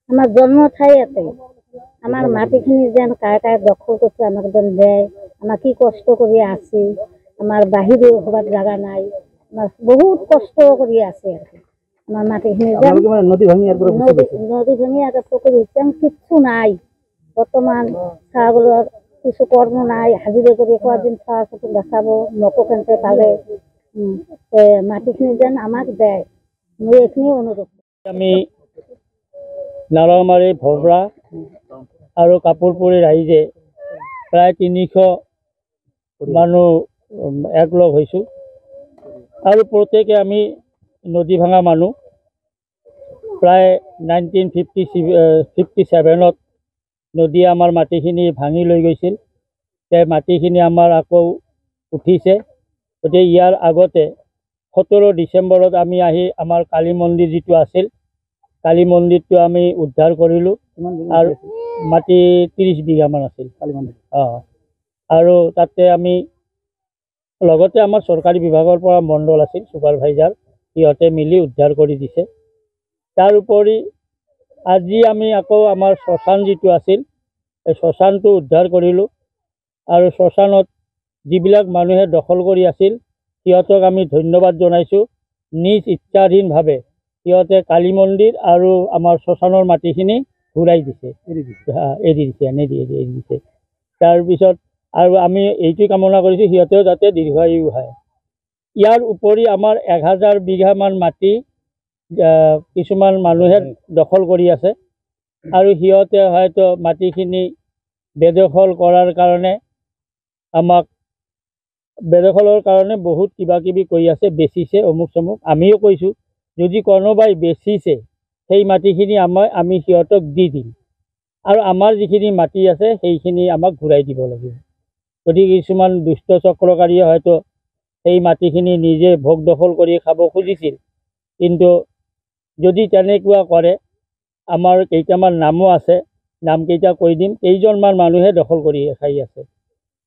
আমার জন্ম ঠাই আছে, আমার মাটিখিনি যেন কায় কায় দখল করছে আমাকে যেন দেয়। আমার কি কষ্ট করে আছি, আমার বাহিরে হবার জায়গা নাই, আমার বহুত কষ্ট করে আছে আর কি। আমার মাটিখিনি যেন নদী ভাঙি একটা পুকুর হচ্ছে, কিচ্ছু নাই বর্তমান। ছাগলের কিছু কর্ম নাই, হাজিরে করে কদিন খাওয়া কিছু দেখাবো মকো কেনতে পারে। মাটিখিনি যেন আমাকে দেয়, মই এখানে অনুরোধ। আমি নাৰামাৰী ভবৰা আৰু কাপোৰপুৰী ৰাইজে প্ৰায় ৩০০ মানুহ একলগ হৈছোঁ আৰু প্ৰত্যেকে আমি নদী ভাঙা মানুহ। প্ৰায় 1957ত নদীয়ে আমাৰ মাটিখিনি ভাঙি লৈ গৈছিল। সেই মাটিখিনি আমাৰ আকৌ উঠিছে। গতিকে ইয়াৰ আগতে 17 ডিচেম্বৰত আমি আহি আমাৰ কালী মন্দিৰ যিটো আছিল, কালী মন্দিৰটো আমি উদ্ধাৰ কৰিলোঁ আৰু মাটি 30 বিঘামান আছিল কালী মন্দিৰ। আৰু তাতে আমি লগতে আমাৰ চৰকাৰী বিভাগৰ পৰা মণ্ডল আছিল, ছুপাৰভাইজাৰ, সিহঁতে মিলি উদ্ধাৰ কৰি দিছে। তাৰ উপৰি আজি আমি আকৌ আমাৰ শ্মশান যিটো আছিল, এই শ্মশানটো উদ্ধাৰ কৰিলোঁ আৰু শ্মশানত যিবিলাক মানুহে দখল কৰি আছিল সিহঁতক আমি ধন্যবাদ জনাইছোঁ। নিজ ইচ্ছাধীনভাৱে সিহঁতে কালী মন্দিৰ আৰু আমাৰ শ্মশানৰ মাটিখিনি ঘূৰাই দিছে, এৰি দিছে। তাৰপিছত আৰু আমি এইটো কামনা কৰিছোঁ সিহঁতেও যাতে দীৰ্ঘায়ু হয়। ইয়াৰ উপৰি আমাৰ 1000 বিঘামান মাটি কিছুমান মানুহে দখল কৰি আছে আৰু সিহঁতে হয়তো মাটিখিনি বেদখল কৰাৰ কাৰণে আমাক বেদখলৰ কাৰণে বহুত কিবা কিবি কৰি আছে, বেচিছে অমুক চমুক। আমিও কৈছোঁ যদি কোনোবাই বেচিছে সেই মাটিখিনি আমি সিহঁতক দি দিম আৰু আমাৰ যিখিনি মাটি আছে সেইখিনি আমাক ঘূৰাই দিব লাগিব। গতিকে কিছুমান দুষ্ট চক্ৰকাৰীয়ে হয়তো সেই মাটিখিনি নিজে ভোগ দখল কৰি খাব খুজিছিল, কিন্তু যদি তেনেকুৱা কৰে আমাৰ কেইটামান নামো আছে, নামকেইটা কৈ দিম। কেইজনমান মানুহে দখল কৰি খাই আছে।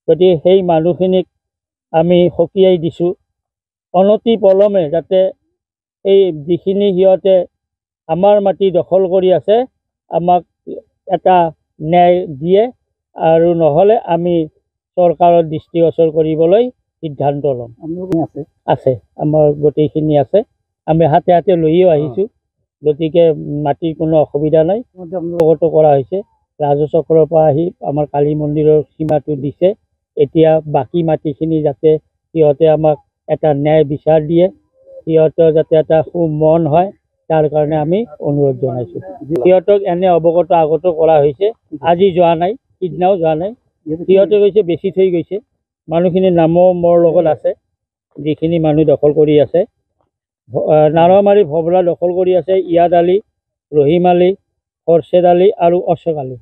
গতিকে সেই মানুহখিনিক আমি সকীয়াই দিছোঁ অনতি পলমে যাতে এই যিখিনি সিহঁতে আমাৰ মাটি দখল কৰি আছে আমাক এটা ন্যায় দিয়ে আৰু নহ'লে আমি চৰকাৰৰ দৃষ্টিগোচৰ কৰিবলৈ সিদ্ধান্ত ল'ম। আছে আমাৰ গোটেইখিনি আছে, আমি হাতে হাতে লৈও আহিছোঁ। গতিকে মাটিৰ কোনো অসুবিধা নাই, অৱগত কৰা হৈছে। ৰাজহ চক্ৰৰ পৰা আহি আমাৰ কালী মন্দিৰৰ সীমাটো দিছে। এতিয়া বাকী মাটিখিনি যাতে সিহঁতে আমাক এটা ন্যায় বিচাৰ দিয়ে, সিহঁতৰ যাতে এটা সুমন হয়, তাৰ কাৰণে আমি অনুৰোধ জনাইছোঁ। সিহঁতক এনে অৱগত আগতো কৰা হৈছে, আজি যোৱা নাই, সিদিনাও যোৱা নাই। সিহঁতে কৈছে বেছি থৈ গৈছে। মানুহখিনিৰ নামো মোৰ লগত আছে, যিখিনি মানুহ দখল কৰি আছে। নাৰামাৰী ভবৰা দখল কৰি আছে ইয়াদ আলী, ৰহিম আলী, খৰছেদ আলী আৰু অশোক আলী,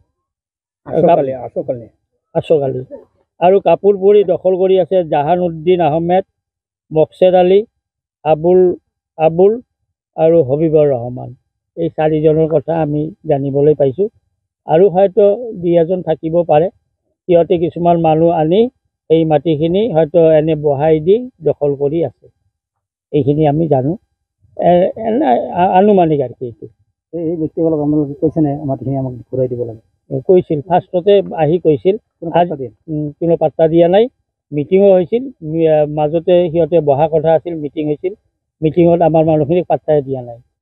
আৰু কাপোৰপুৰী দখল কৰি আছে জাহানুদ্দিন আহমেদ, মকছেদ আলী, আবুল আৰু হবিবৰ ৰহমান। এই 4জনৰ কথা আমি জানিবলৈ পাইছোঁ আৰু হয়তো 2 এজন থাকিব পাৰে। সিহঁতে কিছুমান মানুহ আনি এই মাটিখিনি হয়তো এনে বহাই দি দখল কৰি আছে, এইখিনি আমি জানো। আনুমানিক আৰু কি এইটো এই ব্যক্তিসকলক আপোনালোকে কৈছেনে মাটিখিনি আমাক ঘূৰাই দিব লাগে? কৈছিল, ফাৰ্ষ্টতে আহি কৈছিল, কোনো পাত্তা দিয়া নাই। মিটিঙো হৈছিল, মাজতে সিহঁতে বহা কথা আছিল, মিটিং হৈছিল। মিটিঙত আমাৰ মানুহখিনিক পাত্তাই দিয়া নাই।